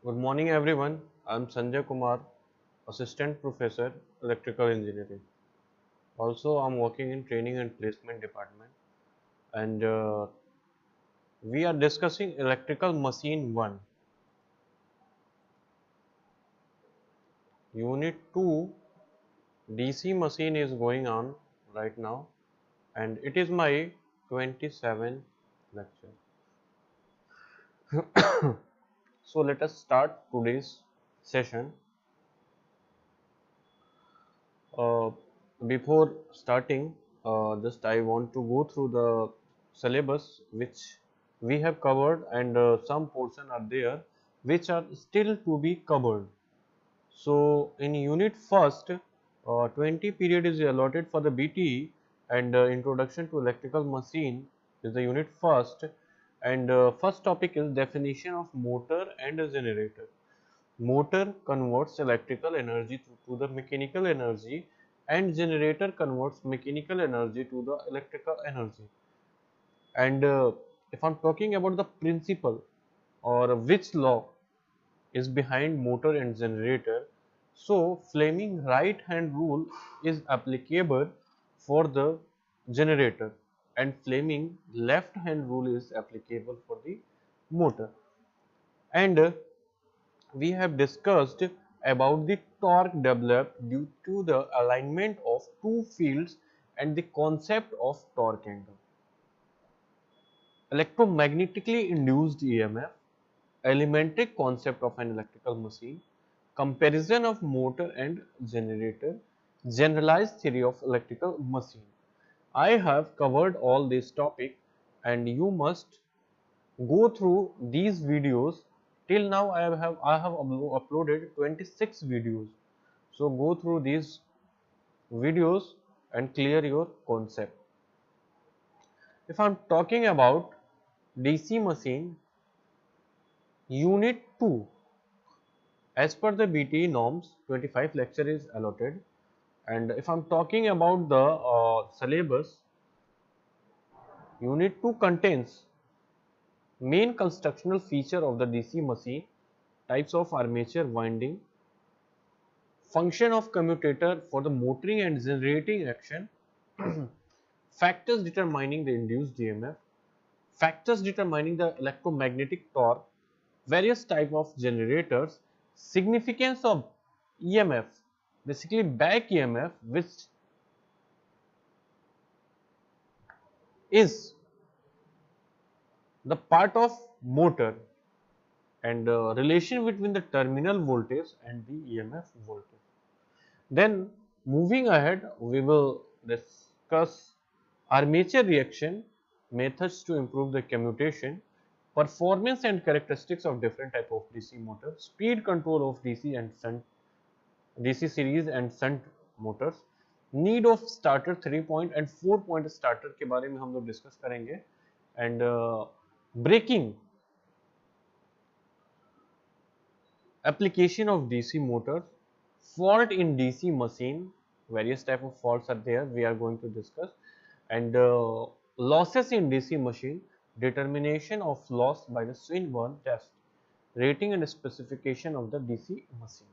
Good morning, everyone. I'm Sanjay Kumar, Assistant Professor, Electrical Engineering. Also, I'm working in Training and Placement Department, and we are discussing Electrical Machine 1, Unit 2. DC machine is going on right now, and it is my 27th lecture. So, let us start today's session. Uh, Before starting, just I want to go through the syllabus which we have covered, and some portion are there which are still to be covered. So in unit first, 20 period is allotted for the BTE, and introduction to electrical machine is the unit first, and first topic is definition of motor and a generator. Motor converts electrical energy to the mechanical energy, and generator converts mechanical energy to the electrical energy. And if I'm talking about the principle or which law is behind motor and generator, so Fleming right hand rule is applicable for the generator, and Fleming left hand rule is applicable for the motor. And we have discussed about the torque developed due to the alignment of two fields and the concept of torque angle. Electromagnetically induced EMF, elementary concept of an electrical machine, comparison of motor and generator, generalized theory of electrical machine. I have covered all this topic, and you must go through these videos. Till now I have uploaded 26 videos, so go through these videos and clear your concept. If I'm talking about DC machine unit 2, as per the BTE norms 25 lecture is allotted, and if I'm talking about the syllabus, unit 2 contains main constructional feature of the DC machine, types of armature winding, function of commutator for the motoring and generating action, factors determining the induced EMF, factors determining the electromagnetic torque, various type of generators, significance of EMF, basically back EMF, which is the part of motor, and relation between the terminal voltage and the EMF voltage. Then moving ahead, we will discuss armature reaction, methods to improve the commutation, performance and characteristics of different type of DC motor, speed control of DC and shunt, DC series and shunt motors, need of starter 3 point and 4 point starter के बारे में हम लोग discuss करेंगे, and braking, application of DC motors, fault in DC machine, various type of faults are there we are going to discuss, and losses in DC machine, determination of loss by the Swinburne test, rating and specification of the DC machine.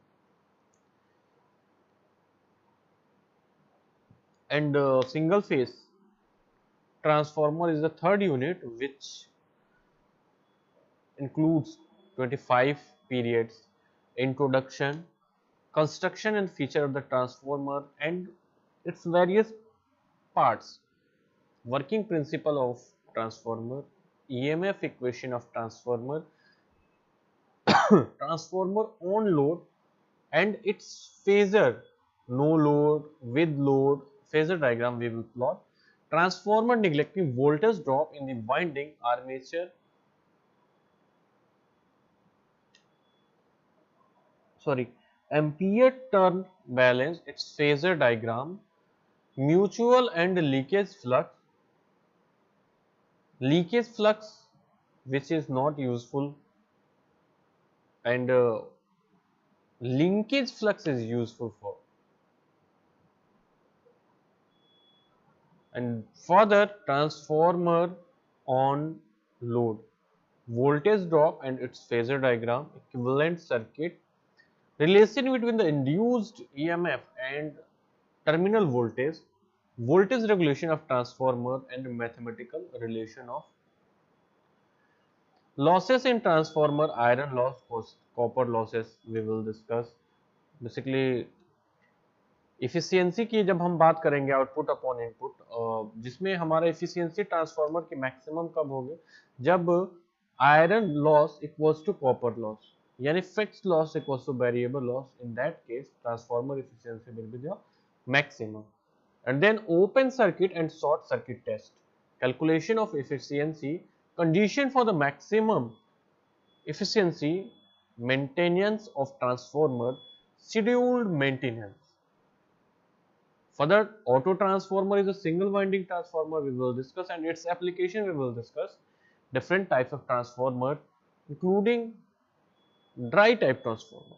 And single phase transformer is the third unit, which includes 25 periods, introduction, construction and feature of the transformer and its various parts, working principle of transformer, EMF equation of transformer, transformer on load and its phasor, no load, with load, phasor diagram we will plot, transformer neglecting voltage drop in the winding, armature, ampere turn balance, its phasor diagram, mutual and leakage flux which is not useful, and linkage flux is useful for, and further transformer on load, voltage drop and its phasor diagram, equivalent circuit, relation between the induced EMF and terminal voltage, voltage regulation of transformer, and mathematical relation of losses in transformer, iron loss, copper losses we will discuss. Basically efficiency की जब हम बात करेंगे output upon input, जिसमें हमारा efficiency transformer की maximum कब होगी, जब iron loss equals to copper loss, यानी fixed loss equals to variable loss. In that case transformer efficiency will be the maximum. And then open circuit and short circuit test, calculation of efficiency, condition for the maximum efficiency, maintenance of transformer, scheduled maintenance. Further, auto transformer is a single winding transformer we will discuss, and its application we will discuss. Different types of transformer including dry type transformer,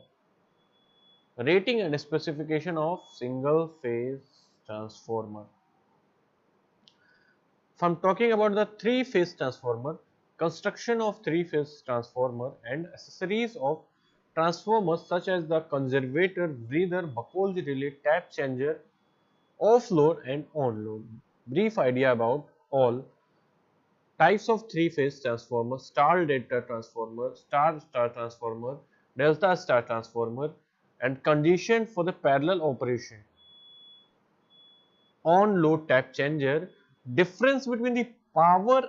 rating and specification of single phase transformer. If I am talking about the three phase transformer, construction of three phase transformer and accessories of transformers such as the conservator, breather, Buchholz relay, tap changer, off-load and on-load. Brief idea about all types of three-phase transformer: star-delta transformer, star-star transformer, delta-star transformer, and condition for the parallel operation. On-load tap changer, difference between the power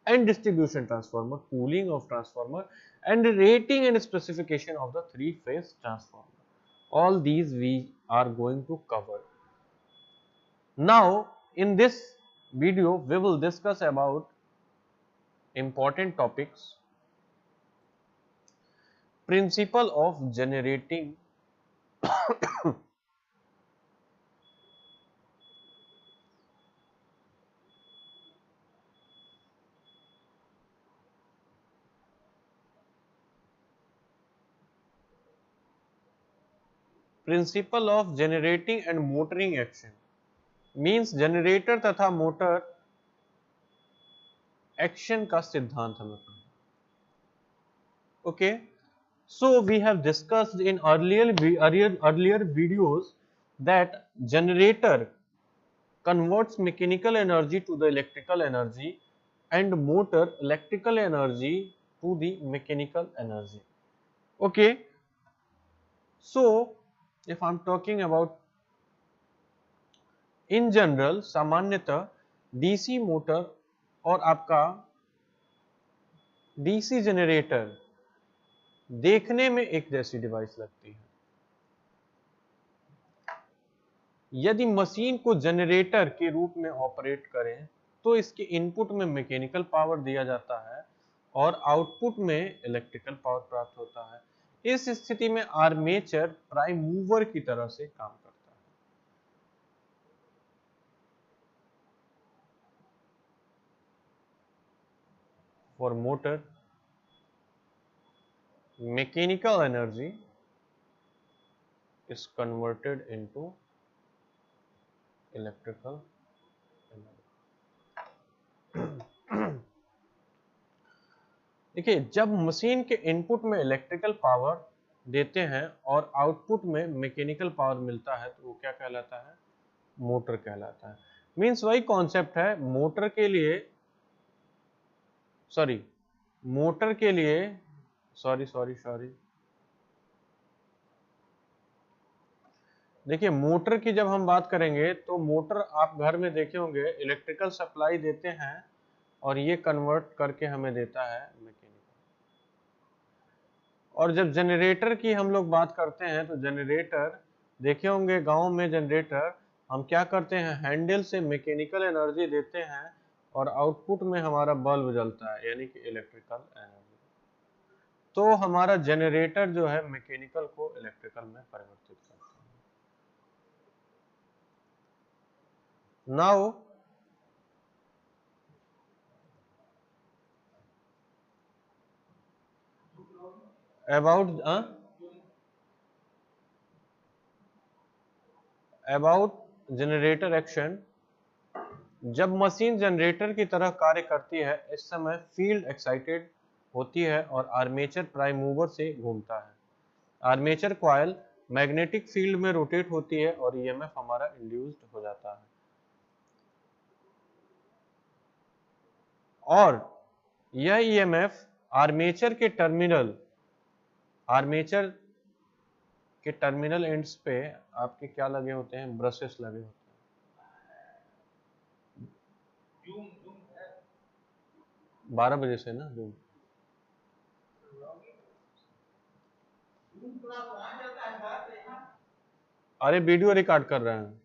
and distribution transformer, cooling of transformer, and rating and specification of the three-phase transformer. All these we are going to cover. Now, in this video, we will discuss about important topics: principle of generating principle of generating and motoring action, means generator तथा motor action का सिद्धांत हमें पढ़ना. Okay, so we have discussed in earlier videos that generator converts mechanical energy to the electrical energy and motor electrical energy to the mechanical energy. Okay, so if I am talking about in general, सामान्यतः DC motor और आपका DC generator देखने में एक जैसी device लगती है. यदि मशीन को जनरेटर के रूप में ऑपरेट करें तो इसके इनपुट में मैकेनिकल पावर दिया जाता है और आउटपुट में इलेक्ट्रिकल पावर प्राप्त होता है. इस स्थिति में आर्मेचर प्राइम मूवर की तरह से काम करता है. For motor, mechanical energy is converted into electrical energy. देखिए, जब मशीन के इनपुट में इलेक्ट्रिकल पावर देते हैं और आउटपुट में मैकेनिकल पावर मिलता है तो वो क्या कहलाता है? मोटर कहलाता है. मीन्स वही कॉन्सेप्ट है. मोटर के लिए देखिए, मोटर की जब हम बात करेंगे तो मोटर आप घर में देखे होंगे, इलेक्ट्रिकल सप्लाई देते हैं और ये कन्वर्ट करके हमें देता है मैकेनिकल. और जब जनरेटर की हम लोग बात करते हैं तो जनरेटर देखे होंगे गांव में, जनरेटर हम क्या करते हैं, हैंडल से मैकेनिकल एनर्जी देते हैं और आउटपुट में हमारा बल्ब जलता है, यानी कि इलेक्ट्रिकल एनर्जी. तो हमारा जनरेटर जो है मैकेनिकल को इलेक्ट्रिकल में परिवर्तित करता है. नाउ about generator action, जब मशीन जनरेटर की तरह कार्य करती है, इस समय फील्ड एक्साइटेड होती है और आर्मेचर प्राइम मूवर से घूमता है। आर्मेचर कॉइल मैग्नेटिक फील्ड में रोटेट होती है और ईएमएफ हमारा इंड्यूस्ड हो जाता है। और यह ईएमएफ आर्मेचर के टर्मिनल एंड्स पे आपके क्या लगे होते हैं, ब्रशेस लगे होते हैं। 12 बजे से ना जूम। अरे वीडियो रिकॉर्ड कर रहे हैं।